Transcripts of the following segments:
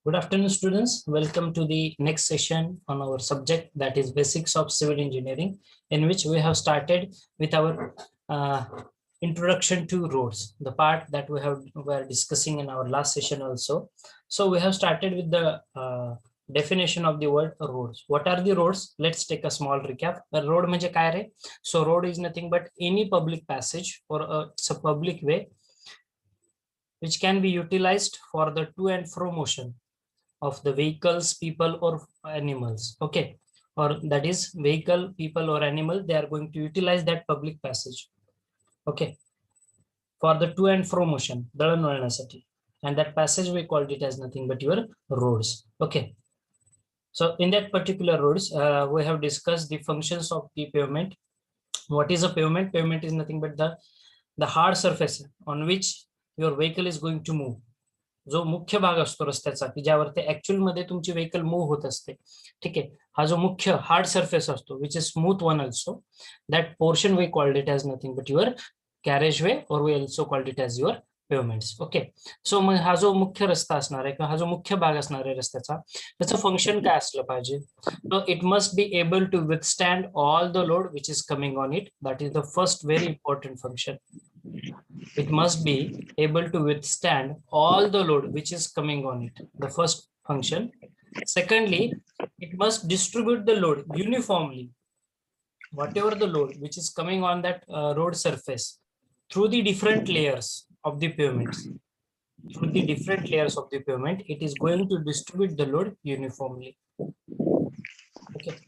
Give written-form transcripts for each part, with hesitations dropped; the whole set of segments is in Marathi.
Good afternoon, students. Welcome to the next session on our subject, that is Basics of Civil Engineering, in which we have started with our introduction to roads, the part that were discussing in our last session also. So we have started with the definition of the word roads. What are the roads? Let's take a small recap. A road म्हणजे काय रे? So road is nothing but any public passage or it's a public way which can be utilized for the to and fro motion of the vehicles, people, or animals. Okay, or that is vehicle, people, or animal. They are going to utilize that public passage. Okay, for the to and fro motion, दळणवळणासाठी. And that passage we called it as nothing but your roads. Okay. So in that particular roads, we have discussed the functions of the pavement. What is a pavement? Pavement is nothing but the hard surface on which your vehicle is going to move. जो मुख्य भाग असतो रस्त्याचा की ज्यावरती ऍक्च्युअल मध्ये तुमची व्हेकल मूव्ह होत असते. ठीक आहे, हा जो मुख्य हार्ड सरफेस असतो which is smooth one also, that portion we called it as nothing but your carriage way और we also called it as your pavements. Okay, so मग हा जो मुख्य रस्ता असणार आहे किंवा हा जो मुख्य भाग असणार आहे रस्त्याचा, त्याचं फंक्शन काय असलं पाहिजे? So it must be able to withstand all the load which is coming on it. That is the first very important function. It must be able to withstand all the load which is coming on it, the first function. Secondly, it must distribute the load uniformly, whatever the load which is coming on that road surface through the different layers of the pavements. Through the different layers of the pavement, it is going to distribute the load uniformly. Okay.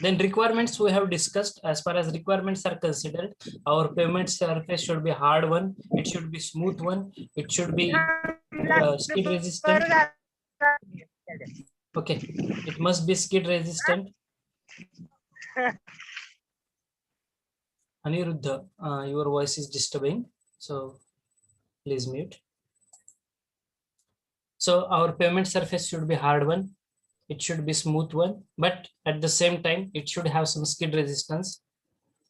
Then requirements we have discussed. As far as requirements are considered, our pavement surface should be hard one, it should be smooth one, it should be skid resistant. Okay, it must be skid resistant. Aniruddha, your voice is disturbing, so please mute. So our pavement surface should be hard one, it should be smooth one, but at the same time it should have some skid resistance.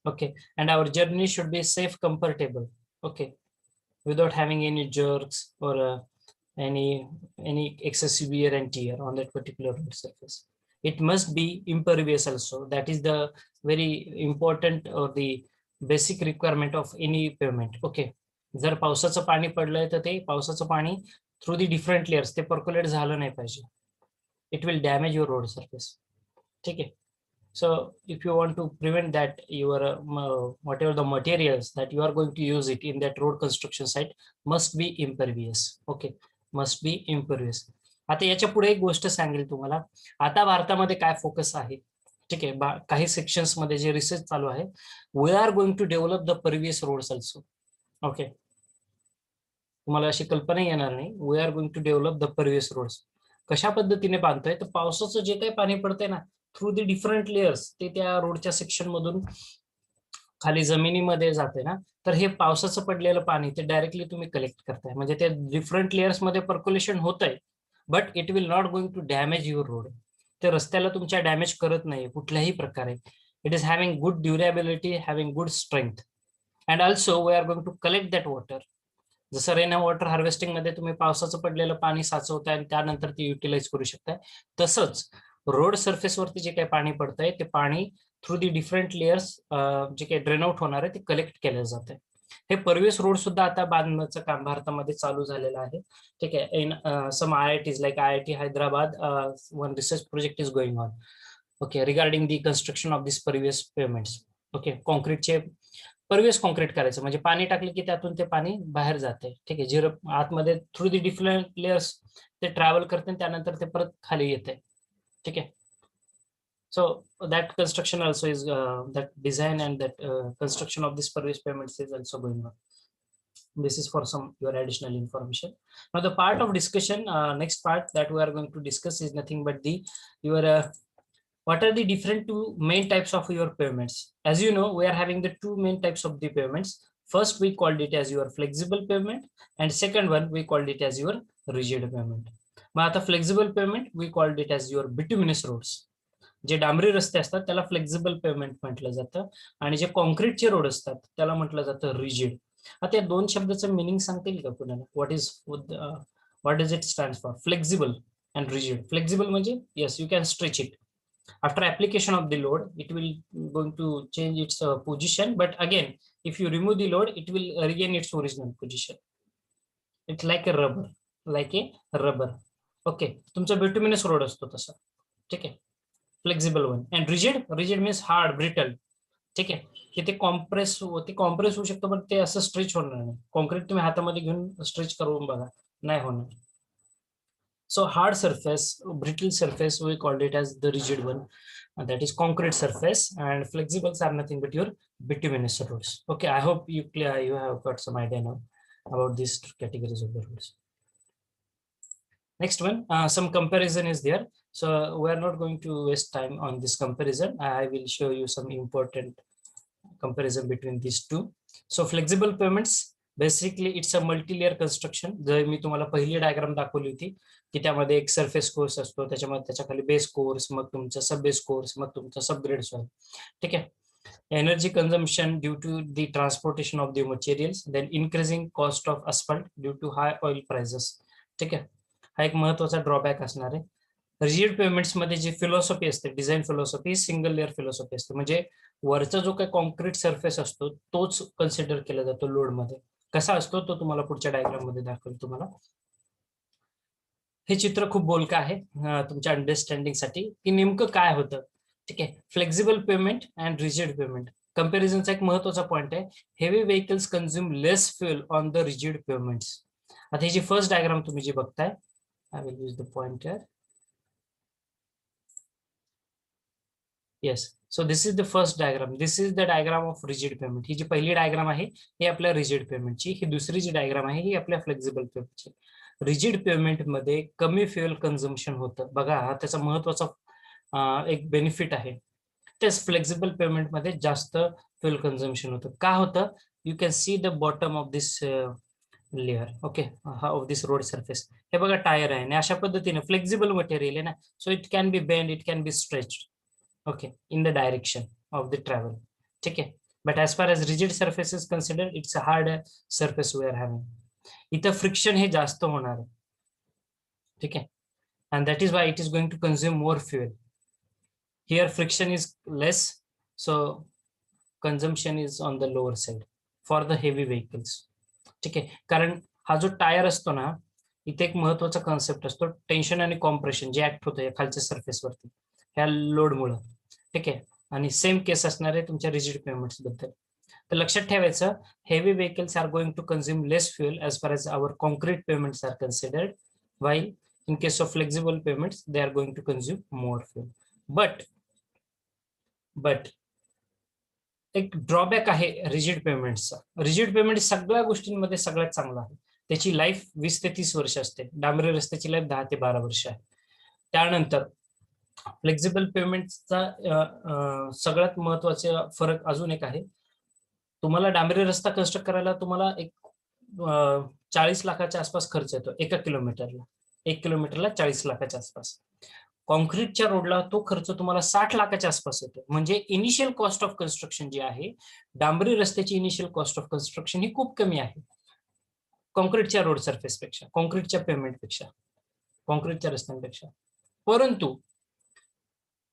Okay, and our journey should be safe, comfortable. Okay, without having any jerks or any excessive wear and tear on that particular road surface. It must be impervious also. That is the very important or the basic requirement of any pavement. Okay, जर पावसाचं पाणी पडलंय तर ते पावसाचं पाणी थ्रू दी डिफरंट लेयर्स ते पर्क्युलेट झालं नाही पाहिजे. It will damage your road surface. Okay, so if you want to prevent that, your whatever the materials that you are going to use it in that road construction site must be impervious. Okay, must be impervious. आता याच्या पुढे एक गोष्ट सांगेल तुम्हाला. आता भारतामध्ये काय फोकस आहे, ठीक आहे, काही सेक्शन्स मध्ये जे रिसर्च चालू आहे, we are going to develop the pervious roads also. Okay, तुम्हाला अशी कल्पना येणार नाही. We are going to develop the pervious roads. कशा पद्धतीने बांधतोय तर पावसाचं जे काही पाणी पडतंय ना थ्रू दी डिफरंट लेयर्स ते त्या रोडच्या सेक्शन मधून खाली जमिनीमध्ये जाते ना, तर हे पावसाचं पडलेलं पाणी ते डायरेक्टली तुम्ही कलेक्ट करताय. म्हणजे ते डिफरंट लेयर्स मध्ये पर्क्युलेशन होत आहे, but it will not going to damage your road. ते रस्त्याला तुमच्या डॅमेज करत नाही कुठल्याही प्रकारे. It is having good durability, having good strength, and also we are going to collect that water. जसं रेन वॉटर हार्वेस्टिंग मध्ये तुम्ही पावसाचं पडलेलं पाणी साचवताय आणि त्यानंतर ते युटिलाइज करू शकताय, तसंच रोड सरफेसवरती जे काही पाणी पडतंय ते पाणी थ्रू दी डिफरंट लेयर्स जे काही ड्रेन आउट होणार आहे ते कलेक्ट केलं जात आहे. हे परवियस रोड सुद्धा आता बांधण्याचं काम भारतामध्ये चालू झालेलं आहे. ठीक आहे, in some IITs like IIT Hyderabad, one research project is going on. Okay, regarding the construction of this pervious pavements. Okay, कॉन्क्रीटचे परवियस कॉन्क्रीट करायचं म्हणजे पाणी टाकले की त्यातून ते पाणी बाहेर जाते. ठीक आहे, जिरं आतमध्ये थ्रू दी डिफरंट लेयर्स ते ट्रॅव्हल करते त्यानंतर ते परत खाली येते. ठीक आहे, so that construction also is that design and that construction of this pervious payments is also going on. This is for some your additional information. Now the part of discussion, next part that we are going to discuss is nothing but the your what are the different two main types of your payments. As you know, we are having the two main types of the payments. First we called it as your flexible payment, and second one we called it as your rigid payment. मग आता flexible pavement we called it as your bituminous roads. जे डांबरी रस्ते असतात त्याला फ्लेक्झिबल पेमेंट म्हटलं जातं, आणि जे कॉन्क्रीटचे रोड असतात त्याला म्हटलं जातं रिजिड. आता या दोन शब्दाचं मिनिंग सांगता येईल का कुणाला? What does it stand for? Flexible and rigid. Flexible म्हणजे yes, you can stretch it. After application of the load, it will going to change its position. But again, if you remove the load, it will regain its original position. It's like a rubber, like a rubber. Okay, तुमचा bituminous road असतो तसा. ठीक आहे. Flexible one. And rigid, rigid means hard, brittle. ठीक आहे, की ते कॉम्प्रेस होऊ शकतो, पण ते असं स्ट्रेच होणार नाही. कॉन्क्रीट तुम्ही हातामध्ये घेऊन स्ट्रेच करून बघा, नाही होणार. So hard surface, brittle surface, we called it as the rigid one. That is concrete surface, and flexibles are nothing but your bituminous roads. Okay, I hope you have got some idea now about these categories of the roads. Next one, some comparison is there. So we are not going to waste time on this comparison. I will show you some important comparison between these two. So flexible pavements, basically it's a multilayer construction. जर मी तुम्हाला पहिली डायग्राम दाखवली होती की त्यामध्ये एक सरफेस कोर्स असतो, त्याच्यामध्ये त्याच्याखाली बेस कोर्स, मग तुमचा सब बेस कोर्स, मग तुमचा सबग्रेड सॉइल. ठीक आहे. Energy consumption due to the transportation of the materials, then increasing cost of asphalt due to high oil prices. ठीक आहे, हा एक महत्वाचा ड्रॉबॅक असणार आहे. रिजिड पेमेंट्स मध्ये जी फिलॉसॉफी असते, design philosophy, single layer philosophy असते. म्हणजे वरचा जो काही कॉन्क्रीट सरफेस असतो तोच कन्सिडर केला जातो लोड मध्ये. कसा असतो तो तुम्हाला पुढच्या डायग्राम मध्ये दाखवेल तुम्हाला. हे चित्र खूप बोलकं आहे तुमच्या अंडरस्टँडिंग साठी की नेमकं काय होतं. ठीक आहे, flexible payment and rigid payment कंपॅरिझनचा एक महत्वाचा पॉईंट आहे. Heavy vehicles consume less fuel on the rigid payments. आता ही जी फर्स्ट डायग्राम तुम्ही जी बघताय, I will use the pointer. Yes, so this is the first diagram. This is the diagram of rigid payment. ही जी पहिली डायग्राम आहे ही आपल्या रिजिड पेमेंटची, ही दुसरी जी डायग्राम आहे ही आपल्या फ्लेक्झिबल पेमेंटची. रिजिड पेमेंट मध्ये कमी फ्युएल कन्झम्पशन होतं बघा, हा त्याचा महत्वाचा एक बेनिफिट आहे. तेच फ्लेक्झिबल पेमेंट मध्ये जास्त फ्युएल कन्झम्पशन होतं. का होतं? You can see the bottom of this layer. Okay, of this road surface. हे बघा टायर आहे आणि अशा पद्धतीने फ्लेक्झिबल मटेरियल आहे ना, so it can be bend, it can be stretched. Okay, in the direction of the travel. ठीक आहे, but as far as rigid surface is considered, it's a hard surface we are having. इथं फ्रिक्शन हे जास्त होणार आहे. ठीक आहे, and that is why it is going to consume more fuel. Here friction is less, so consumption is on the lower side for the heavy vehicles. ठीक आहे, कारण हा जो टायर असतो ना, इथे एक महत्वाचा कॉन्सेप्ट असतो, टेन्शन आणि कॉम्प्रेशन जे ऍक्ट होतं या खालच्या सरफेस वरती ह्या लोडमुळे. ठीक आहे, आणि सेम केस असणार आहे तुमच्या रिजिड पेमेंट्स बद्दल. तर लक्षात ठेवायचं, heavy vehicles are going to consume less fuel as far as our concrete pavements are considered, while in case of flexible payments they are going to consume more fuel. but एक ड्रॉबॅक आहे रिजिड पेमेंटचा. रिजिड पेमेंट सगळ्या गोष्टींमध्ये सगळ्यात चांगला आहे. त्याची लाईफ 20 ते 30 वर्ष असते. डांबरी रस्त्याची लाईफ 10 ते 12 वर्ष आहे. त्यानंतर फ्लेक्झिबल पेमेंटचा सगळ्यात महत्वाचा फरक अजून एक आहे. तुम्हाला डांबरी रस्ता कन्स्ट्रक्ट करायला तुम्हाला एक 40 लाखाच्या आसपास खर्च येतो एका किलोमीटरला. 1 किलोमीटरला 40 लाखाच्या आसपास. कॉन्क्रीटच्या रोडला तो खर्च तुम्हाला 60 लाखाच्या आसपास येतो. म्हणजे इनिशियल कॉस्ट ऑफ कन्स्ट्रक्शन जी आहे, डांबरी रस्त्याची इनिशियल कॉस्ट ऑफ कन्स्ट्रक्शन ही खूप कमी आहे कॉन्क्रीटच्या रोड सरफेस पेक्षा, कॉन्क्रीटच्या पेमेंटपेक्षा, कॉन्क्रीटच्या रस्त्यांपेक्षा. परंतु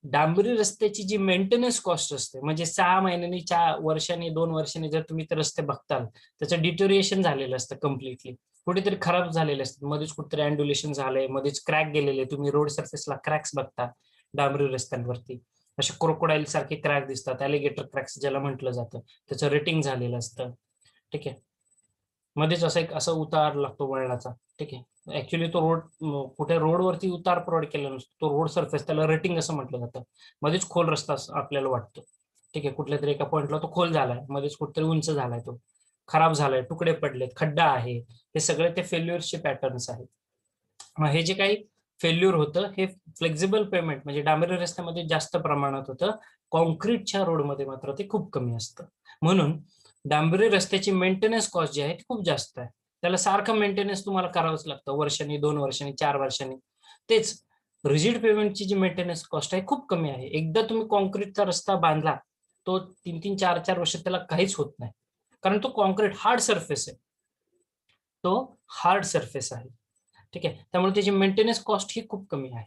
डांबरी रस्त्याची जी मेंटेनन्स कॉस्ट असते, म्हणजे 6 महिन्यांनी, 4 वर्षांनी, 2 वर्षांनी जर तुम्ही ते रस्ते बघताल, त्याचं डिटोरिएशन झालेलं असतं कम्प्लिटली. कुठेतरी खराब झालेले असतात, मध्येच कुठेतरी अँड्युलेशन झालंय, मध्येच क्रॅक गेलेले. तुम्ही रोड सरफेसला क्रॅक्स बघता डांबरी रस्त्यांवरती, असे क्रोकोडाईल सारखे क्रॅक दिसतात, अलिगेटर क्रॅक्स ज्याला म्हटलं जातं, त्याचं रेटिंग झालेलं असतं. ठीक आहे, मध्येच असं एक असा उतार लागतो वळणाचा. ठीक आहे, ऍक्च्युली तो रोड कुठे रोडवरती उतार प्रोव्हाइड केला नसतो, तो रोड सरफेस, त्याला रेटिंग असं म्हटलं जातं. मध्येच खोल रस्ता आपल्याला वाटतो. ठीक आहे, कुठल्या तरी एका पॉइंटला तो खोल झालाय, मध्येच कुठेतरी उंच झालाय, तो खराब झालाय, तुकडे पडलेत, खड्डा आहे. हे सगळे ते फेल्युअरचे पॅटर्न्स आहेत. मग हे जे काही फेल्युअर होतं हे फ्लेक्झिबल पेमेंट म्हणजे डांबरी रस्त्यामध्ये जास्त प्रमाणात होतं, कॉन्क्रीटच्या रोडमध्ये मात्र ते खूप कमी असतं. म्हणून डांबरी रस्त्याची मेंटेनन्स कॉस्ट जी आहे ती खूप जास्त आहे. त्याला सारखं मेंटेनन्स तुम्हाला करावंच लागतं, वर्षांनी, 2 वर्षांनी, 4 वर्षांनी. तेच रिजिड पेमेंटची जी मेंटेनन्स कॉस्ट आहे खूप कमी आहे. एकदा तुम्ही कॉन्क्रीटचा रस्ता बांधला, तो 3-3, 4-4 वर्ष त्याला काहीच होत नाही, कारण तो कॉन्क्रीट हार्ड सरफेस आहे, तो हार्ड सरफेस आहे. ठीक आहे. त्यामुळे त्याची मेंटेनन्स कॉस्ट ही खूप कमी आहे,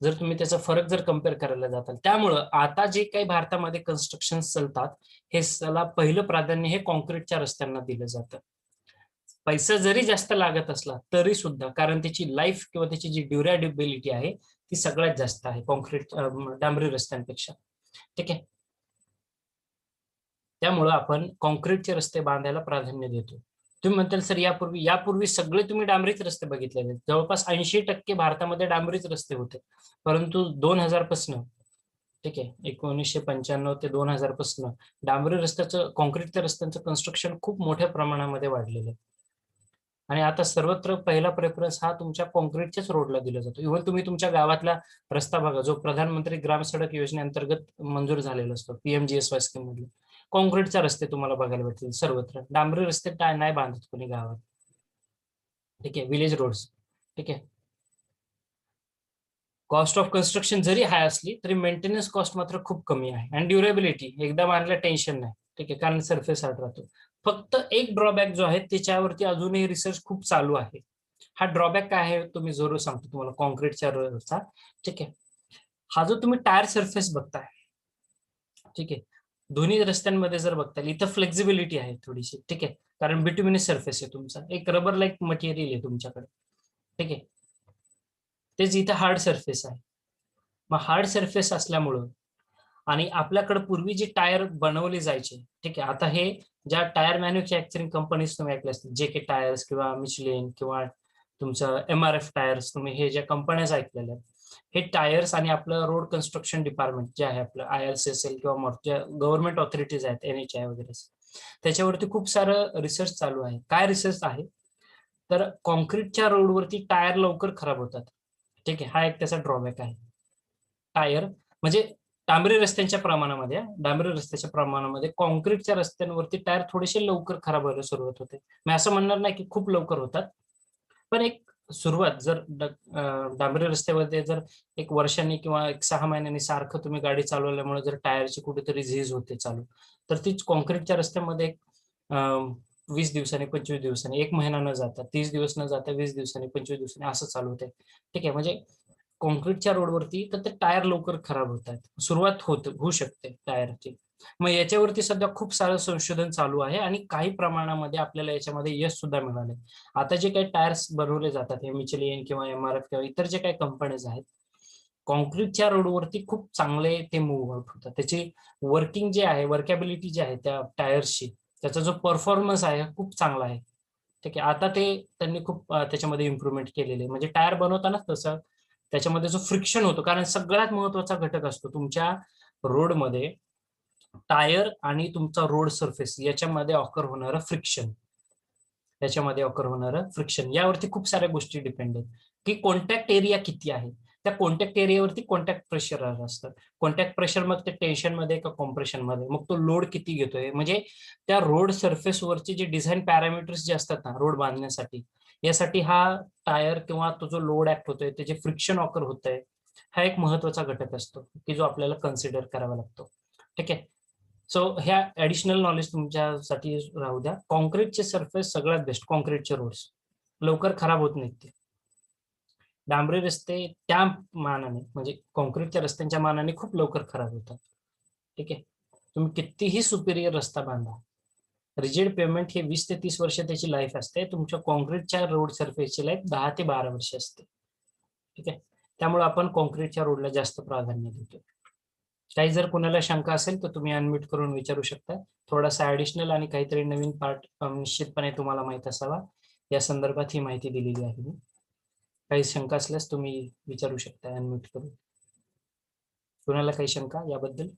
जर तुम्ही त्याचा फरक जर कम्पेअर करायला जाताल. त्यामुळं आता जे काही भारतामध्ये कन्स्ट्रक्शन चालतात, हे त्याला पहिलं प्राधान्य हे कॉन्क्रीटच्या रस्त्यांना दिलं जातं. पैसा जरी जास्त लागत असला तरी सुद्धा, कारण त्याची लाईफ किंवा त्याची जी ड्युरेबिलिटी आहे ती सगळ्यात जास्त आहे कॉन्क्रीट डांबरी रस्त्यांपेक्षा. ठीक आहे. त्यामुळं आपण कॉन्क्रीटचे रस्ते बांधायला प्राधान्य देतो. तुम्ही म्हणताल सर यापूर्वी सगळे तुम्ही डांबरीच रस्ते बघितलेले, जवळपास 80% भारतामध्ये डांबरीच रस्ते होते. परंतु 2000 पासून, ठीक आहे, 1995 ते 2000 पासून डांबरी रस्त्याचं, कॉन्क्रीटच्या रस्त्यांचं कन्स्ट्रक्शन खूप मोठ्या प्रमाणामध्ये वाढलेलं आहे. आणि आता सर्वत्र पहिला प्रेफरन्स हा तुमच्या कॉन्क्रीटच्याच रोडला दिला जातो. इव्हन तुम्ही तुमच्या गावातला रस्ता बघा, जो प्रधानमंत्री ग्राम सडक योजनेअंतर्गत मंजूर झालेला असतो, पीएमजीएसवाय स्कीम मधले, कॉन्क्रीटचे रस्ते तुम्हाला बघायला भेटतील सर्वत्र. डांबरी रस्ते नाही बांधत कोणी गावात. ठीक आहे, विलेज रोड्स. ठीक आहे. कॉस्ट ऑफ कन्स्ट्रक्शन जरी हाय असली तरी मेंटेनन्स कॉस्ट मात्र खूप कमी आहे. आणि ड्युरेबिलिटी एकदम आणलं टेन्शन नाही. ठीक आहे, कारण सरफेस हार्ड राहतो. फक्त एक ड्रॉबॅक जो आहे त्याच्यावरती अजूनही रिसर्च खूप चालू आहे. हा ड्रॉबॅक काय आहे तो मी जरूर सांगतो तुम्हाला कॉन्क्रीटच्या रोडचा. ठीक आहे. हा जो तुम्ही टायर सरफेस बघताय, ठीक आहे, दोन्ही रस्त्यांमध्ये जर बघताय इथं फ्लेक्झिबिलिटी आहे थोडीशी. ठीक आहे, कारण बिटुमिनस सरफेस आहे तुमचा, एक रबर लाईक मटेरियल आहे तुमच्याकडे. ठीक आहे, तेच इथं हार्ड सरफेस आहे. मग हार्ड सरफेस असल्यामुळं, आणि आपल्याकडे पूर्वी जी टायर बनवले जायचे, ठीक आहे, आता हे ज्या टायर मॅन्युफॅक्चरिंग कंपनीज तुम्ही ऐकले असतील, जे के टायर्स किंवा मिचलिन किंवा तुमचं MRF टायर्स, तुम्ही हे ज्या कंपन्याज ऐकलेल्या आहेत, हे टायर्स आणि आपलं रोड कन्स्ट्रक्शन डिपार्टमेंट जे आहे आपलं IRCSL किंवा ज्या गव्हर्नमेंट ऑथॉरिटीज आहेत NHI वगैरे, त्याच्यावरती खूप सारं रिसर्च चालू आहे. काय रिसर्च आहे तर कॉन्क्रीटच्या रोडवरती टायर लवकर खराब होतात. ठीक आहे, हा एक त्याचा ड्रॉबॅक आहे. टायर म्हणजे डांबरी रस्त्यांच्या प्रमाणामध्ये, डांबरी रस्त्याच्या प्रमाणामध्ये कॉन्क्रीटच्या रस्त्यांवरती टायर थोडेसे लवकर खराब व्हायला सुरुवात होते. मी असं म्हणणार नाही की खूप लवकर होतात, पण एक सुरुवात जर डांबरी रस्त्यामध्ये जर एक वर्षांनी किंवा एक 6 महिन्यांनी सारखं तुम्ही गाडी चालवल्यामुळे जर टायरची कुठेतरी झीज होते चालू, तर तीच कॉन्क्रीटच्या रस्त्यामध्ये 20 दिवसांनी, 25 दिवसांनी, 1 महिना न जाता, 30 दिवस न जाता 20 दिवसांनी, 25 दिवसांनी असं चालू होते. ठीक आहे, म्हणजे कॉन्क्रीटच्या रोडवरती तर ते टायर लवकर खराब होत आहेत, सुरुवात होऊ शकते टायरची. मग याच्यावरती सध्या खूप सारं संशोधन चालू आहे आणि काही प्रमाणामध्ये आपल्याला याच्यामध्ये यश सुद्धा मिळाले. आता जे काही टायर्स बनवले जातात, हे मिचेलिन किंवा MRF किंवा इतर जे काही कंपनीज आहेत, कॉन्क्रीटच्या रोडवरती खूप चांगले ते मूव्ह आउट होतात. त्याची वर्किंग जे आहे, वर्कॅबिलिटी जी आहे त्या टायर्सची, त्याचा जो परफॉर्मन्स आहे खूप चांगला आहे. ठीक आहे, आता ते त्यांनी खूप त्याच्यामध्ये इम्प्रुव्हमेंट केलेले, म्हणजे टायर बनवताना तसं त्याच्यामध्ये जो फ्रिक्शन होतो, कारण सगळ्यात महत्वाचा घटक असतो तुमच्या रोडमध्ये टायर आणि तुमचा रोड सरफेस याच्यामध्ये ऑकर होणारं फ्रिक्शन, यावरती खूप साऱ्या गोष्टी डिपेंड आहेत, की कॉन्टॅक्ट एरिया किती आहे, त्या कॉन्टॅक्ट एरियावरती कॉन्टॅक्ट प्रेशर असतं. कॉन्टॅक्ट प्रेशर मग ते टेन्शन मध्ये का कॉम्प्रेशन मध्ये, मग तो लोड किती घेतोय, म्हणजे त्या रोड सरफेसवरचे जे डिझाईन पॅरामीटर्स जे असतात ना रोड बांधण्यासाठी, यासाठी हा टायर किंवा तो जो लोड ऍक्ट होतोय, त्याचे फ्रिक्शन ऑकर होत आहे, हा एक महत्वाचा घटक असतो की जो आपल्याला कन्सिडर करावा लागतो. ठीक आहे. सो ह्या ऍडिशनल नॉलेज तुमच्यासाठी राहू द्या. कॉन्क्रीटचे सरफेस सगळ्यात बेस्ट, कॉन्क्रीटचे रोड्स लवकर खराब होत नाहीत ते. डांबरी रस्ते त्या मानाने, म्हणजे कॉन्क्रीटच्या रस्त्यांच्या मानाने खूप लवकर खराब होतात. ठीक आहे, तुम्ही कितीही सुपिरियर रस्ता बांधा, रिजिड पेमेंट हे 20 ते 30 वर्ष त्याची लाईफ असते, तुमच्या कॉन्क्रीटच्या रोड सरफेसची लाईफ 10 ते 12 वर्ष असते. ठीक आहे, त्यामुळे आपण कॉन्क्रीटच्या रोडला जास्त प्राधान्य देतो. काही जर कोणाला शंका असेल तर तुम्ही अनम्यूट करून विचारू शकता. थोडासा ऍडिशनल आणि काहीतरी नवीन पार्ट निश्चितपणे तुम्हाला माहित असावा या संदर्भात ही माहिती दिलेली आहे मी. काही शंका असल्यास तुम्ही विचारू शकता अनम्यूट करून. कोणाला काही शंका याबद्दल?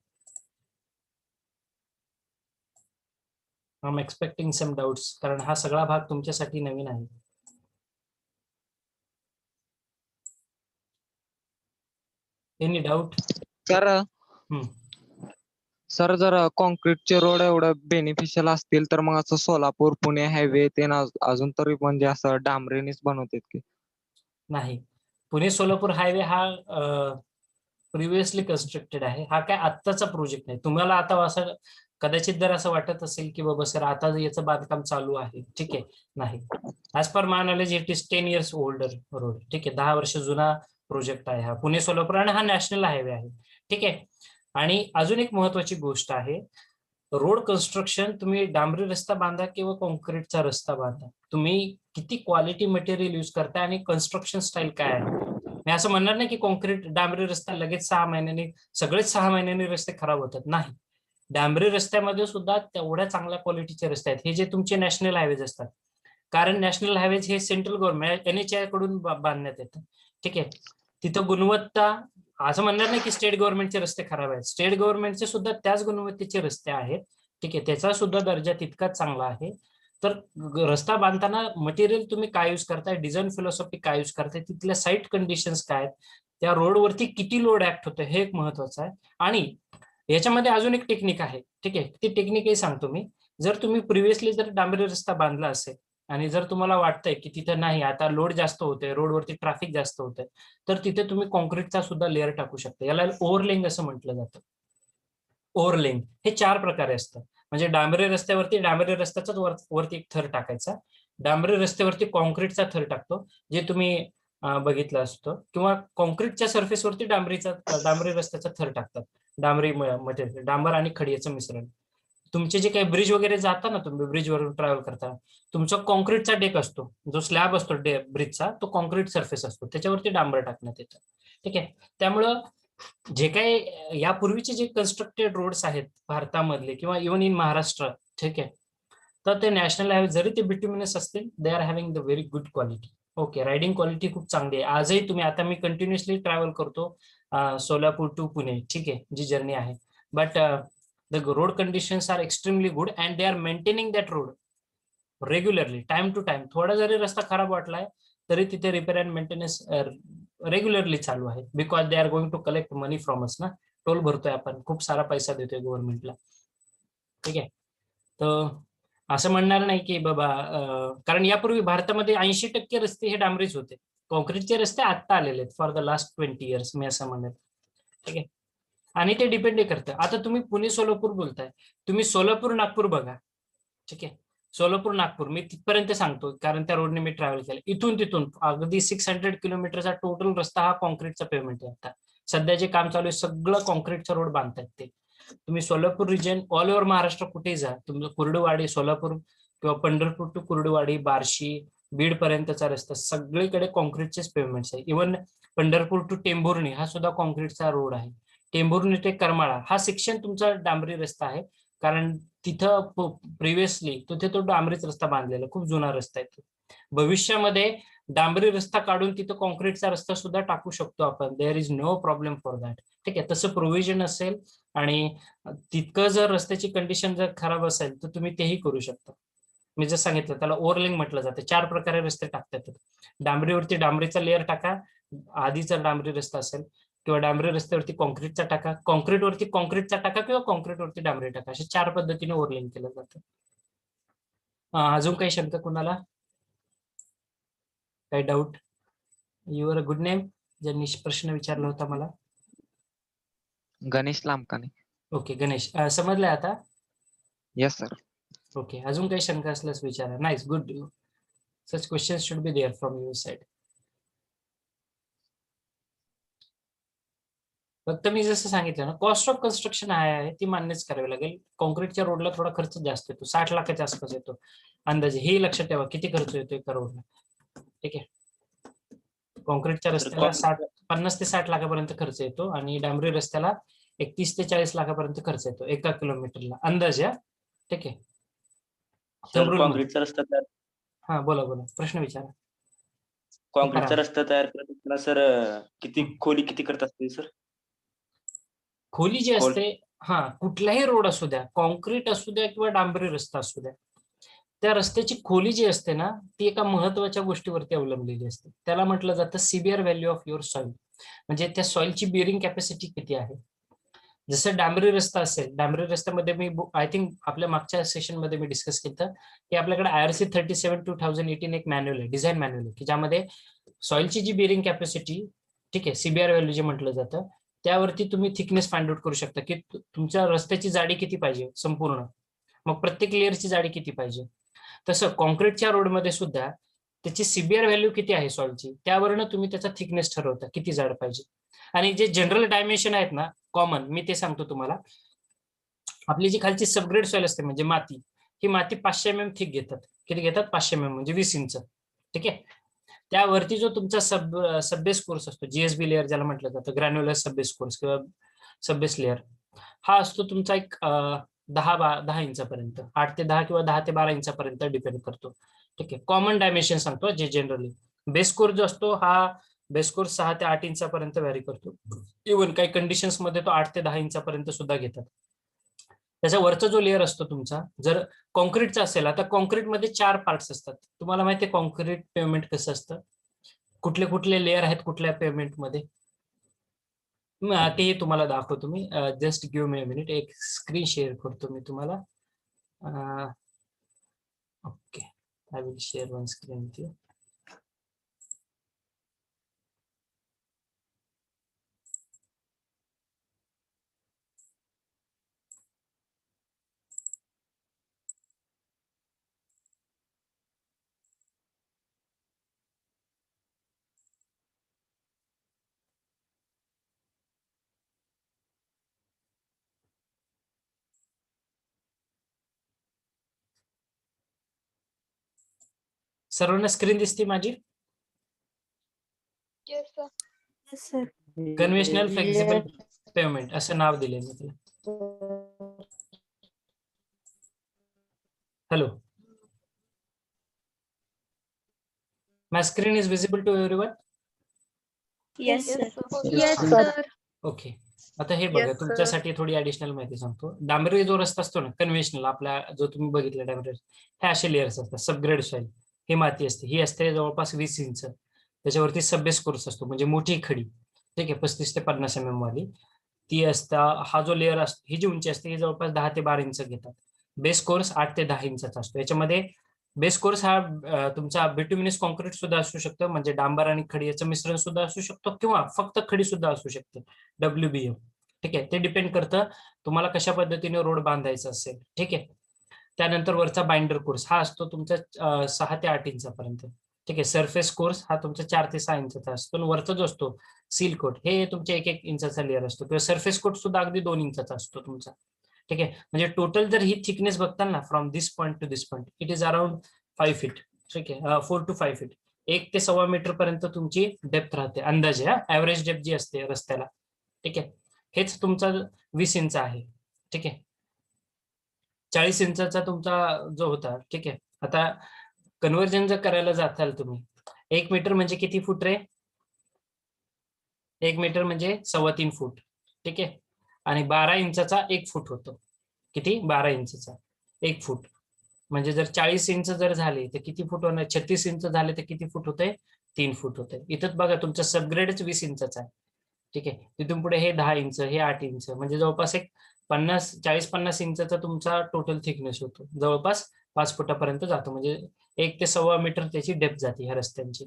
I am expecting some doubts, कारण हा सगळा भाग तुमच्यासाठी नवीन आहे. Any doubt? सर सर जर कॉन्क्रीटचे रोड एवढं बेनिफिशियल असतील तर मग असं सोलापूर पुणे हायवे ते अजून तरी म्हणजे असं डांबरीनेच बनवतात की? नाही, पुणे सोलापूर हायवे हा प्रिव्हियसली कन्स्ट्रक्टेड आहे, हा काय आत्ताचा प्रोजेक्ट नाही. तुम्हाला आता असं कदाचित जर असं वाटत असेल की बाबा सर आता याचं बांधकाम चालू आहे, ठीक आहे, नाही. As per my knowledge it is 10 years older road, ठीक आहे, 10 वर्ष जुना प्रोजेक्ट आहे हा पुणे सोलापूर, आणि हा नॅशनल हायवे आहे, ठीक आहे. आणि अजून एक महत्वाची गोष्ट आहे, रोड कन्स्ट्रक्शन तुम्ही डांबरी रस्ता बांधा किंवा कॉन्क्रीटचा रस्ता बांधा, तुम्ही किती क्वालिटी मटेरियल यूज करताय आणि कन्स्ट्रक्शन स्टाईल काय आहे. मी असं म्हणणार नाही की कॉन्क्रीट डांबरी रस्ता लगेच 6 महिन्यांनी, सगळेच 6 महिन्यांनी रस्ते खराब होतात, नाही. डांबरी रस्त्यामध्ये सुद्धा तेवढ्या चांगल्या क्वालिटीचे रस्ते आहेत, हे जे तुमचे नॅशनल हायवेज असतात, कारण नॅशनल हायवेज हे सेंट्रल गव्हर्नमेंट NHAI कडून बांधण्यात येतात, ठीक आहे. तिथं गुणवत्ता, असं म्हणणार नाही की स्टेट गव्हर्नमेंटचे रस्ते खराब आहेत, स्टेट गव्हर्नमेंटचे सुद्धा त्याच गुणवत्तेचे रस्ते आहेत, ठीक आहे, त्याचा सुद्धा दर्जा तितकाच चांगला आहे. तर रस्ता बांधताना मटेरियल तुम्ही काय यूज करताय, डिझाईन फिलॉसॉफी काय यूज करताय, तिथल्या साईट कंडिशन्स काय आहेत, त्या रोडवरती किती लोड ऍक्ट होतं हे एक महत्वाचं आहे. आणि याच्यामध्ये अजून एक टेक्निक आहे, ठीक आहे, ती टेक्निकही सांगतो मी. जर तुम्ही प्रिव्हियसली जर डांबरी रस्ता बांधला असेल आणि जर तुम्हाला वाटतंय की तिथं नाही, आता लोड जास्त होतोय, रोडवरती ट्रॅफिक जास्त होतंय, तर तिथे तुम्ही कॉन्क्रीटचा सुद्धा लेअर टाकू शकता. याला ओव्हरलेंग असं म्हटलं जातं. ओव्हरलेंग हे 4 प्रकारे असतं. म्हणजे डांबरी रस्त्यावरती डांबरी रस्त्याचाच वरती एक थर टाकायचा, डांबरी रस्त्यावरती कॉन्क्रीटचा थर टाकतो, जे तुम्ही बघितलं असतं, किंवा कॉन्क्रीटच्या सरफेसवरती डांबरी रस्त्याचा थर टाकतात. डांबरी मटेरियल, डांबर आणि खडीचं मिश्रण. तुमचे जे काही ब्रिज वगैरे जाता ना, तुम्ही ब्रिजवरून ट्रॅव्हल करता, तुमचा कॉन्क्रीटचा डेक असतो, जो स्लॅब असतो ब्रिजचा, तो कॉन्क्रीट सरफेस असतो, त्याच्यावरती डांबर टाकण्यात येतं, ठीक आहे. त्यामुळं जे काही यापूर्वीचे जे कन्स्ट्रक्टेड रोड्स आहेत भारतामधले किंवा इव्हन इन महाराष्ट्र, ठीक आहे, तर ते नॅशनल हायवे जरी ते बिट्युमिनस असतील, they are having the very good quality. Okay, riding quality खूप चांगली आहे. आजही तुम्ही, आता मी कंटिन्युअसली ट्रॅव्हल करतो सोलापूर टू पुणे, ठीक आहे, जी जर्नी आहे, but the road conditions are extremely good and they are maintaining that road regularly, time to time. थोडा जरी रस्ता खराब वाटलाय तरी तिथे रिपेअर अँड मेंटेनन्स रेग्युलरली चालू आहे, because they are going to collect money from us ना. टोल भरतोय आपण, खूप सारा पैसा देतोय गव्हर्नमेंटला, ठीक आहे. तर असं म्हणणार नाही की बाबा, कारण यापूर्वी भारतामध्ये 80% रस्ते हे डांबरीच होते, कॉन्क्रीटचे रस्ते आत्ता आलेले आहेत फॉर द लास्ट 20 years, मी असं म्हणत, ठीक आहे. आणि ते डिपेंड करतं. आता तुम्ही पुणे सोलापूर बोलताय, तुम्ही सोलापूर नागपूर बघा, ठीक आहे. सोलापूर नागपूर मी तिथपर्यंत सांगतो, कारण त्या रोडने मी ट्रॅव्हल केलं. इथून तिथून अगदी 600 किलोमीटरचा टोटल रस्ता हा कॉन्क्रीटचा पेमेंट आहे. आता सध्या जे काम चालू आहे सगळं कॉन्क्रीटचा रोड बांधतायत ते. तुम्ही Solapur region all over Maharashtra कुठेही जा, तुमचं कुर्डुवाडी, सोलापूर किंवा पंढरपूर टू कुर्डुवाडी, बार्शी, बीड पर्यंतचा रस्ता सगळीकडे कॉन्क्रीटचेच पेमेंट्स आहे. इव्हन पंढरपूर टू टेंभुर्णी हा सुद्धा कॉन्क्रीटचा रोड आहे. टेंभुर्णी ते करमाळा हा सेक्शन तुमचा डांबरी रस्ता आहे, कारण तिथं प्रिव्हियसली तिथे तो डांबरीच रस्ता बांधलेला, खूप जुना रस्ता आहे. भविष्यामध्ये डांबरी रस्ता काढून तिथं कॉन्क्रीटचा रस्ता सुद्धा टाकू शकतो आपण, there is no problem for that, ठीक आहे. तसं प्रोव्हिजन असेल आणि तितकं जर रस्त्याची कंडिशन जर खराब असेल तर तुम्ही तेही करू शकता. मी जर सांगितलं त्याला ओव्हरलिंग म्हटलं जातं. 4 प्रकारे रस्ते टाकतात. डांबरीवरती डांबरीचा लेअर टाका, आधीचा डांबरी रस्ता असेल, किंवा डांबरी रस्त्यावरती कॉन्क्रीटचा टाका, कॉन्क्रीटवरती कॉन्क्रीटचा टाका, किंवा कॉन्क्रीटवरती डांबरी टाका, अशा 4 पद्धतीने ओव्हरलिंग केलं जातं. अजून काही शंका कुणाला, काही doubt? Your a good name, ज्यांनी प्रश्न विचारला होता मला. गणेश लांबकाने. ओके गणेश, समजलंय आता? Yes sir. ओके, अजून काही शंका असल्यास विचारा. Nice, good. Such questions should be there from your side. फक्त मी जसं सांगितलं ना, कॉस्ट ऑफ कन्स्ट्रक्शन आहे ती मान्यच करावी लागेल. कॉन्क्रीटच्या रोडला थोडा खर्च जास्त येतो, 60 लाखाच्या आसपास येतो अंदाजे. हे लक्षात ठेवा किती खर्च येतो एका रोडला, ठीक आहे. कॉन्क्रीटच्या रस्त्याला 50 ते 60 लाखापर्यंत खर्च येतो, आणि डांबरी रस्त्याला 31 ते 40 लाखापर्यंत खर्च येतो एका किलोमीटरला अंदाजे, ठीक आहे. कॉन्क्रीटचा रस्ता तयार, हा बोला बोला, प्रश्न विचारा. कॉन्क्रीटचा रस्ता तयार करत असताना सर किती खोली किती करत असते सर? खोली जी असते, हा कुठलाही रोड असू द्या, कॉन्क्रीट असू द्या किंवा डांबरी रस्ता असू द्या, त्या रस्त्याची खोली जी असते ना, ती एका महत्वाच्या गोष्टीवरती अवलंबलेली असते. त्याला म्हटलं जातं CBR value of your soil, म्हणजे त्या सॉइलची बिअरिंग कॅपॅसिटी किती आहे. जसं डांबरी रस्ता असेल, डांबरी रस्त्यामध्ये मी आय थिंक आपल्या मागच्या सेशनमध्ये मी डिस्कस केलं की आपल्याकडे IRC 37/2018 एक मॅन्युअल आहे, डिझाईन मॅन्युअल आहे, की ज्यामध्ये सॉइलची जी बिअरिंग कॅपॅसिटी, ठीक आहे, सीबीआर व्हॅल्यू जे म्हटलं जातं, त्यावरती तुम्ही थिकनेस फाइंड आउट करू शकता की तुमच्या रस्त्याची जाडी किती पाहिजे संपूर्ण, मग प्रत्येक लेअरची जाडी किती पाहिजे. तसं कॉन्क्रीटच्या रोडमध्ये सुद्धा त्याची सीबीआर व्हॅल्यू किती आहे सॉइलची, त्यावरनं तुम्ही त्याचा थिकनेस ठरवता किती जाड पाहिजे. आणि जे जनरल डायमेन्शन आहेत ना कॉमन, मी ते सांगतो तुम्हाला. आपली जी खालची सबग्रेड सॉइल असते म्हणजे माती, ही माती 500 mm थिक घेतात. किती घेतात? 500 mm म्हणजे 20 इंच. ठीक आहे. त्यावरती जो तुमचा सबबेस कोर्स असतो, जीएसबी लेअर ज्याला म्हटलं जातं, ग्रॅन्युलर सबबेस कोर्स किंवा सबबेस लेअर, हा असतो तुमचा एक 10 इंचापर्यंत, 8 ते 10 किंवा 10 ते 12 इंचापर्यंत डिपेंड करतो. ठीक आहे. कॉमन डायमेन्शन सांगतो जे जनरली. बेस कोर्स जो असतो हा बेस कोर्स 6 ते 8 इंचापर्यंत व्हॅरी करतो. इव्हन काही कंडिशन्स मध्ये तो 8 ते 10 इंचापर्यंत सुद्धा घेतात. त्याच्या वरचा जो लेअर असतो तुमचा, जर कॉन्क्रीटचा असेल, आता कॉन्क्रीटमध्ये 4 पार्ट्स असतात. तुम्हाला माहिती आहे कॉन्क्रीट पेव्हमेंट कसं असतं, कुठले कुठले लेअर आहेत कुठल्या पेव्हमेंटमध्ये, ते तुम्हाला दाखवतो मी. Just give me a minute, एक स्क्रीन शेअर करतो मी तुम्हाला. Okay, I will share one screen with you. सर्वांना स्क्रीन दिसते माझी? Yes, sir. Conventional flexible pavement असं नाव दिले मी त्याला. Hello, my screen is visible to everyone? Yes, sir. Yes, sir. Okay. आता हे बघा, Yes, sir. तुमच्यासाठी थोडी ऍडिशनल माहिती सांगतो. डांबरी जो रस्ता असतो ना कन्व्हेन्शनल, आपला जो तुम्ही बघितला डांबरी, हे असे लेयर्स असतात. सबग्रेड सॉइल ही माती असते, ही असते जवळपास 20 इंच. त्याच्यावरती सबबेस कोर्स असतो म्हणजे मोठी खडी, ठीक आहे, 35 ते 50 mm वाली ती असता. हा जो लेअर असतो, ही जी उंची असते ही जवळपास 10 ते 12 इंच घेतात. बेस कोर्स 8 ते 10 इंचाचा असतो. याच्यामध्ये बेस कोर्स हा तुमचा बिट्युमिनस कॉन्क्रीट सुद्धा असू शकतं, म्हणजे डांबर आणि खडी याचं मिश्रण सुद्धा असू शकतो, किंवा फक्त खडी सुद्धा असू शकते, WBM. ठीक आहे, ते डिपेंड करतं तुम्हाला कशा पद्धतीने रोड बांधायचा असेल. ठीक आहे. त्यानंतर वरचा बाइंडर कोर्स हा असतो तुमचा 6 ते 8 इंचापर्यंत. ठीक आहे. सरफेस कोर्स हा तुमचा 4 ते 6 इंचाचा असतो. आणि वरचा जो असतो सील कोट, हे तुमच्या 1-1 इंचाचा लेअर असतो, किंवा सरफेस कोट सुद्धा अगदी 2 इंचाचा असतो तुमचा. ठीक आहे. म्हणजे टोटल जर ही थिकनेस बघताल ना, from this point two this point, it is around 5 feet. ठीक आहे, 4 to 5 फीट, 1 ते 1.25 मीटर पर्यंत तुमची डेप्थ राहते अंदाजे. ऍव्हरेज डेप्थ जी असते रस्त्याला. ठीक आहे. हेच तुमचा 20 इंच आहे. ठीक आहे. 40 इंचाचा तुमचा जो होता. ठीक आहे. आता कन्व्हर्जन जर करायला जाताल तुम्ही, 1 मीटर म्हणजे किती फूट रे? 1 मीटर म्हणजे 3.25 फूट. ठीक आहे. आणि 12 इंचाचा 1 फूट होतो. किती? 12 इंचाचा 1 फूट. म्हणजे जर 40 इंच जर झाले तर किती फूट होणार? 36 इंच झाले तर किती फूट होते? 3 फूट होते. इथं बघा तुमचा सबग्रेडच 20 इंचाचा आहे. ठीक आहे. तिथून पुढे हे 10 इंच, हे 8 इंच, म्हणजे जवळपास एक 40-50 इंचाचा तुमचा टोटल थिकनेस होतो. जवळपास 5 फुटापर्यंत जातो, म्हणजे 1 ते 1.25 मीटर त्याची डेप्थ जाते ह्या रस्त्यांची.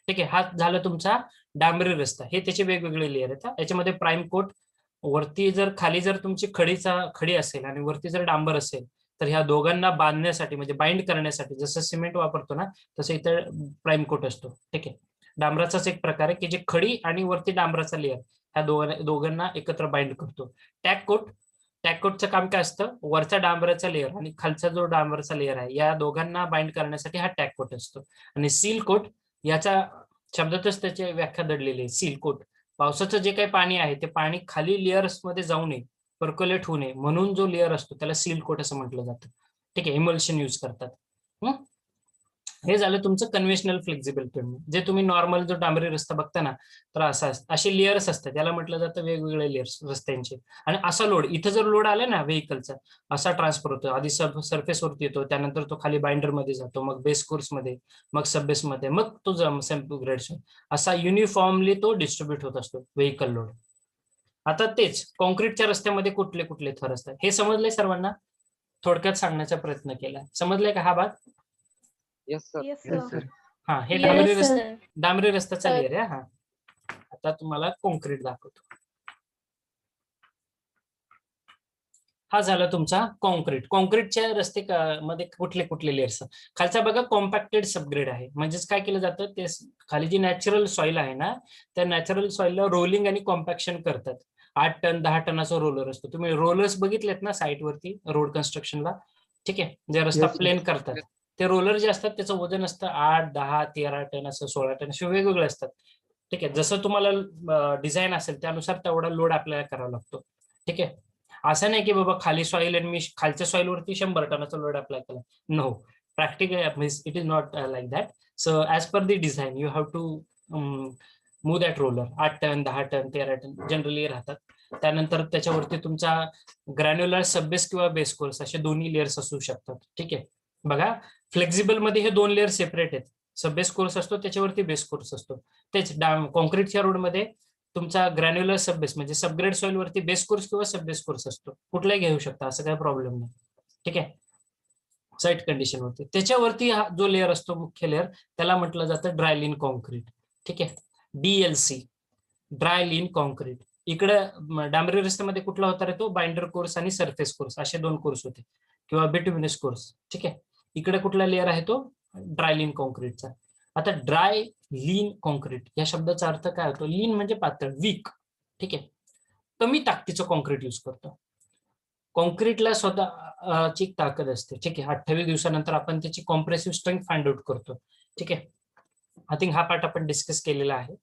ठीक आहे. हा झाला तुमचा डांबरी रस्ता. हे त्याचे वेगवेगळे लेअर आहेत. याच्यामध्ये प्राईम कोट, वरती जर खाली जर तुमची खडी असेल आणि वरती जर डांबर असेल, तर ह्या दोघांना बांधण्यासाठी म्हणजे बाइंड करण्यासाठी जसं सिमेंट वापरतो ना, तसं इथं प्राईम कोट असतो. ठीक आहे. डांबराचाच एक प्रकार आहे की जे खडी आणि वरती डांबराचा लेअर ह्या दोघांना एकत्र बाइंड करतो. टॅग कोटचं काम काय असतं? वरचा डांबराचा लेअर आणि खालचा जो डांबराचा लेअर आहे, या दोघांना बाइंड करण्यासाठी हा टॅग कोट असतो. आणि सील कोट, याच्या शब्दातच त्याची व्याख्या दडलेली आहे. सील कोट, पावसाचं जे काही पाणी आहे ते पाणी खाली लेअर्स मध्ये जाऊ नये, पर्क्युलेट होऊ नये, म्हणून जो लेअर असतो त्याला सील कोट असं म्हटलं जातं. ठीक आहे. इमल्शन यूज करतात. हे झालं तुमचं कन्व्हेन्शनल फ्लेक्झिबल पेव्हमेंट. जे तुम्ही नॉर्मल जो डांबरी रस्ता बघता ना, तर असे लेअर्स असतात, त्याला म्हटलं जातं वेगवेगळे लेअर्स रस्त्यांचे. आणि असा लोड, इथं जर लोड आला ना व्हेकलचा, असा ट्रान्सफर होतो. आधी सरफेसवरती येतो, त्यानंतर तो खाली बाइंडर मध्ये जातो, मग बेस कोर्स मध्ये, मग सबबेस मध्ये, मग तो ग्रेड, असा युनिफॉर्मली तो डिस्ट्रीब्युट होत असतो व्हेकल लोड. आता तेच कॉन्क्रीटच्या रस्त्यामध्ये कुठले कुठले थर असतात हे समजलंय सर्वांना? थोडक्यात सांगण्याचा प्रयत्न केला. समजलंय का हा भाग? Yes sir. Yes, yes sir. Sir. हा, हे Yes, डांबरी sir. डांबरी रस्त्याचा Sir. लेअर आहे. हा, आता तुम्हाला कॉन्क्रीट दाखवतो. हा झाला तुमचा कॉन्क्रीट. कॉन्क्रीटच्या रस्ते मध्ये कुठले कुठले लेअर्स? खालचा बघा कॉम्पॅक्टेड सबग्रेड आहे. म्हणजेच काय केलं जातं, ते खाली जी नॅचरल सॉइल आहे ना, त्या नॅचरल सॉइलला रोलिंग आणि कॉम्पॅक्शन करतात. 8 टन 10 टनाचा रोलर असतो. तुम्ही रोलर्स बघितलेत ना साईट वरती रोड कन्स्ट्रक्शनला, ठीक आहे, जे रस्ता Yes, sir. प्लेन करतात, ते रोलर जे असतात त्याचं वजन असतं 8, 10, 13 टन असं 16 टन असे वेगवेगळे असतात. ठीक आहे, जसं तुम्हाला डिझाईन असेल त्यानुसार तेवढा लोड आपल्याला करावा लागतो. ठीक आहे, असं नाही की बाबा खाली सॉइल आणि मी खालच्या सॉइल वरती 100 टनाचा लोड अप्लाय केला. No, practical it is not like that. So as per the design you have to move that roller. 8 ton 10 ton 13 ton generally राहतात. त्यानंतर त्याच्यावरती तुमचा ग्रॅन्युलर सबबेस किंवा बेस कोर्स असे दोन्ही लेयर्स असू शकतात. ठीक आहे, बघा फ्लेक्झिबल मध्ये हे 2 लेअर सेपरेट आहेत. सबबेस कोर्स असतो त्याच्यावरती बेस कोर्स असतो. तेच कॉन्क्रीटच्या रोडमध्ये तुमचा ग्रॅन्युलर सबबेस म्हणजे सबग्रेड सॉइल वरती बेस कोर्स किंवा सबबेस कोर्स असतो. कुठलाही घेऊ शकता, असं काही प्रॉब्लेम नाही. ठीक आहे, साईट कंडिशन वरती त्याच्यावरती हा जो लेअर असतो मुख्य लेअर त्याला म्हटलं जातं ड्राय लिन कॉन्क्रीट. ठीक आहे, DLC ड्राय लिन कॉन्क्रीट. इकडे डांबरी रस्त्यामध्ये कुठला होता रे तो? बाइंडर कोर्स आणि सरफेस कोर्स असे 2 कोर्स होते किंवा बिटुमिनस कोर्स. ठीक आहे, इकडे कुठला लेअर आहे तो? ड्राय लिन कॉन्क्रीटचा. आता ड्राय लीन कॉन्क्रीट या शब्दाचा अर्थ काय होतो? लीन म्हणजे पातळ, वीक. ठीक आहे, कमी ताकदीचं कॉन्क्रीट युज करतो. कॉन्क्रीटला स्वतःची ताकद असते. ठीक आहे, 28 दिवसानंतर आपण त्याची कॉम्प्रेसिव्ह स्ट्रेंथ फाइंड आउट करतो. ठीक आहे, आय थिंक हा पार्ट आपण डिस्कस केलेला आहे.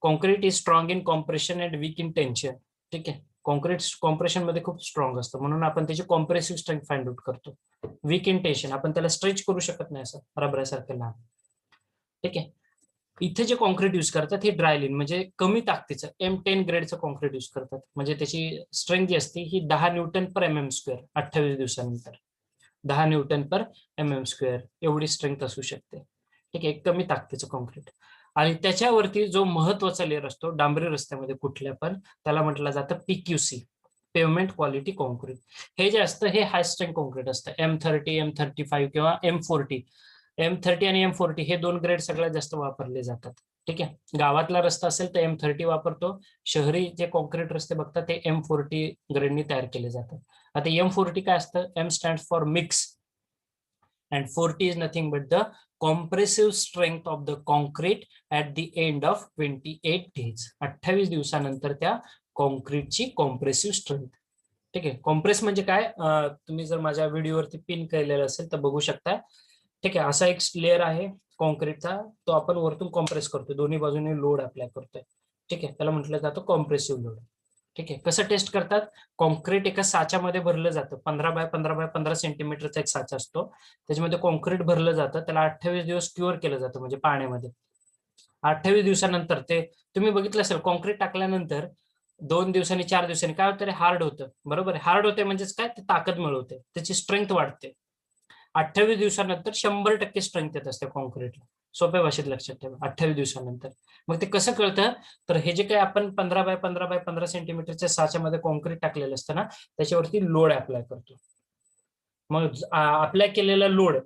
Concrete is strong in compression and weak in tension. ठीक आहे, कॉन्क्रीट कॉम्प्रेशन मध्ये खूप स्ट्रॉंग असतं म्हणून आपण त्याची कॉम्प्रेसिव्ह स्ट्रेंथ फाइंड आउट करतो. वीक इन टेन्शन आपण त्याला स्ट्रेच करू शकत नाही असं रबरासारखं लहान. ठीक आहे, इथे जे कॉन्क्रीट युज करतात हे ड्राय लिन म्हणजे कमी ताकदीचं M10 ग्रेडचं कॉन्क्रीट युज करतात. म्हणजे त्याची स्ट्रेंथ जी असते ही 10 न्यूटन पर mm². 28 दिवसानंतर 10 न्यूटन पर mm² एवढी स्ट्रेंथ असू शकते. ठीक आहे, कमी ताकदीचं कॉन्क्रीट. आणि त्याच्यावरती जो महत्वाचा लेअर असतो डांबरी रस्त्यामध्ये कुठल्या पण, त्याला म्हटलं जातं PQC, पेवमेंट क्वालिटी कॉन्क्रीट. हे जे असतं हे हाय स्ट्रेंथ कॉन्क्रीट असतं. M30, M35 किंवा M40. M30 आणि M40 हे 2 ग्रेड सगळ्यात जास्त वापरले जातात. ठीक आहे, गावातला रस्ता असेल तर M30 वापरतो. शहरी जे कॉन्क्रीट रस्ते बघतात ते M40 ग्रेडनी तयार केले जातात. आता M40 काय असतं? M stand for mix and 40 is nothing but the compressive strength of the concrete at the end of 28 days. 28 दिवसानंतर त्या कॉन्क्रीटची कॉम्प्रेसिव्ह स्ट्रेंथ. ठीक आहे, कॉम्प्रेस म्हणजे काय? तुम्ही जर माझ्या व्हिडिओवरती पिन केलेलं असेल तर बघू शकता. ठीक आहे, असा एक लेअर आहे कॉन्क्रीटचा, तो आपण वरतून कॉम्प्रेस करतोय, दोन्ही बाजूने लोड अप्लाय करतोय. ठीक आहे, त्याला म्हटलं जातं कॉम्प्रेसिव्ह लोड. ठीक आहे, कसं टेस्ट करतात? कॉन्क्रीट एका साच्यामध्ये भरलं जातं. 15 बाय 15 बाय 15 सेंटीमीटरचा एक साचा असतो, त्याच्यामध्ये कॉन्क्रीट भरलं जातं. त्याला 28 दिवस क्युअर केलं जातं म्हणजे पाण्यामध्ये. 28 दिवसानंतर ते तुम्ही बघितलं असेल कॉन्क्रीट टाकल्यानंतर 2 दिवसांनी 4 दिवसांनी काय होतं? हार्ड होतं. बरोबर, हार्ड होते म्हणजेच काय? ते ताकद मिळवते, त्याची स्ट्रेंथ वाढते. 28 दिवसानंतर 100% स्ट्रेंथ येत असते कॉन्क्रीटला. सोप्या भाषेत लक्षात ठेवा, 28 दिवसानंतर. मग ते कसं कळतं? तर हे जे काही आपण 15 बाय 15 बाय 15 सेंटीमीटरच्या साच्यामध्ये कॉन्क्रीट टाकलेलं असतं ना, त्याच्यावरती लोड अप्लाय करतो. मग अप्लाय केलेला लोड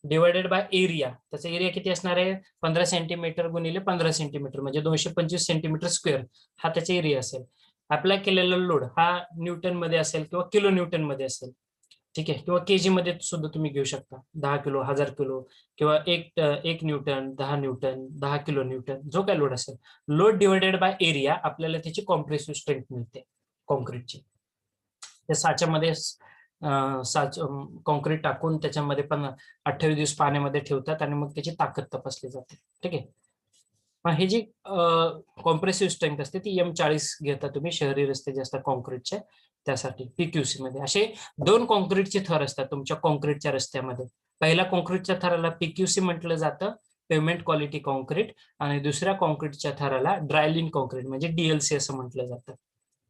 डिवायडेड बाय एरिया, त्याचा एरिया किती असणार आहे? 15 सेंटीमीटर गुणिले 15 सेंटीमीटर म्हणजे 225 सेंटीमीटर स्क्वेअर हा त्याचा एरिया असेल. अप्लाय केलेला लोड हा न्यूटन मध्ये असेल किंवा किलो न्यूटन मध्ये असेल. ठीक आहे, किंवा केजी मध्ये सुद्धा तुम्ही घेऊ शकता. 10 किलो, 1000 किलो किंवा 1 न्यूटन, 10 न्यूटन, 10 किलो न्यूटन, जो काय लोड असेल. लोड डिवायडेड बाय एरिया आपल्याला त्याची कॉम्प्रेसिव्ह स्ट्रेंथ मिळते कॉन्क्रीटची. त्या साच्यामध्ये कॉन्क्रीट टाकून त्याच्यामध्ये पण 28 दिवस पाण्यामध्ये ठेवतात आणि मग त्याची ताकद तपासली जाते. ठीक आहे, मग हे जी कॉम्प्रेसिव्ह स्ट्रेंथ असते ती M40 घेता तुम्ही शहरी रस्ते जे असतात कॉन्क्रीटचे त्यासाठी. PQC मध्ये असे 2 कॉन्क्रीटचे थर असतात तुमच्या कॉन्क्रीटच्या रस्त्यामध्ये. पहिल्या कॉन्क्रीटच्या थराला PQC म्हटलं जातं, पेमेंट क्वालिटी कॉन्क्रीट, आणि दुसऱ्या कॉन्क्रीटच्या थराला ड्राय लिन कॉन्क्रीट म्हणजे DLC असं म्हटलं जातं.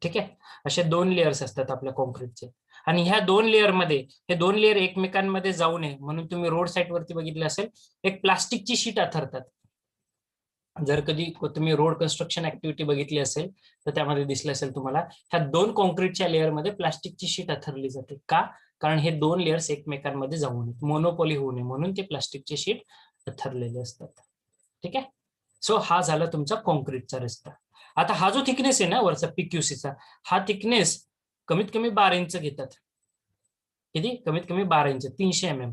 ठीक आहे, असे 2 लेयर्स असतात आपल्या कॉन्क्रीटचे. आणि ह्या 2 लेअरमध्ये हे 2 लेअर एकमेकांमध्ये जाऊ नये म्हणून तुम्ही रोड साईड वरती बघितलं असेल एक प्लास्टिकची शीट अथरतात. जर कधी तुम्ही रोड कन्स्ट्रक्शन ऍक्टिव्हिटी बघितली असेल तर त्यामध्ये दिसलं असेल तुम्हाला ह्या 2 कॉन्क्रीटच्या लेअरमध्ये प्लास्टिकची शीट अथरली जाते. का? कारण हे 2 लेयर्स एकमेकांमध्ये जाऊ नये, मोनोपॉली होऊ नये म्हणून ते प्लास्टिकची शीट अथरलेले असतात. ठीक आहे, सो हा झाला तुमचा कॉन्क्रीटचा रस्ता. आता हा जो थिकनेस आहे ना वरचा PQCचा, हा थिकनेस कमीत कमी 12 इंच घेतात. किती कमीत कमी 12 इंच 300 mm.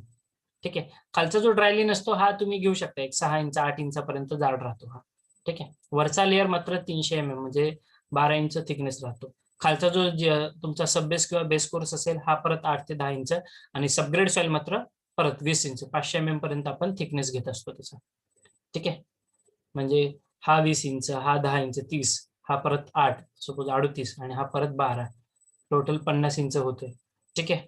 ठीक आहे. खालचा जो ड्रायलिन असतो हा तुम्ही घेऊ शकता, एक 6 इंच 8 इंचापर्यंत जाड राहतो हा. ठीक आहे. वरचा लेअर मात्र 300 mm म्हणजे 12 इंच थिकनेस राहतो. खालचा जो तुमचा सबबेस किंवा बेस कोर्स असेल हा परत 8 ते 10 इंच आणि सबग्रेड सॉइल मात्र परत 20 इंच 500 mm पर्यंत आपण थिकनेस घेत असतो त्याचा. ठीक आहे. म्हणजे हा 20 इंच, हा 10 इंच 30, हा परत 8 सपोज 38 आणि हा परत 12, टोटल 50 इंच होतोय. ठीक आहे.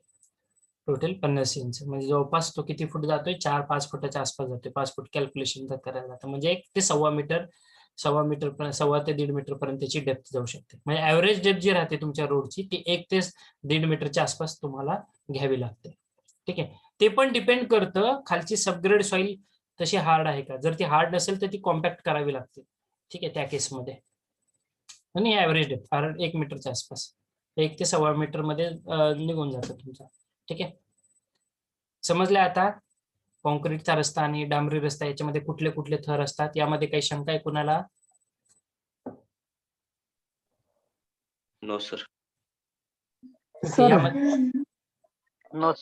टोटल 50 इंच म्हणजे जवळपास तो किती फूट जातोय, 4-5 फुटाच्या आसपास जातोय. 5 फूट कॅल्क्युलेशन करायला जातं म्हणजे 1 ते 1.25 मीटर, 1.25 ते 1.5 मीटर पर्यंत त्याची डेप्थ जाऊ शकते. म्हणजे ऍव्हरेज डेप्थ जी राहते तुमच्या रोडची ती 1 ते 1.5 मीटरच्या आसपास तुम्हाला घ्यावी लागते. ठीक आहे. ते पण डिपेंड करतं खालची सबग्रेड सॉइल तशी हार्ड आहे का. जर ती हार्ड नसेल तर ती कॉम्पॅक्ट करावी लागते. ठीक आहे. त्या केसमध्ये आणि ऍव्हरेज डेप्थ 1 मीटरच्या आसपास 1 ते 1.25 मीटर मध्ये निघून जातं तुमचा. ठीक आहे. समजलं आता कॉन्क्रीटचा रस्ता आणि डांबरी रस्ता याच्यामध्ये कुठले कुठले थर असतात, यामध्ये काही शंका आहे कुणाला? No sir. ओके. यामध्ये नो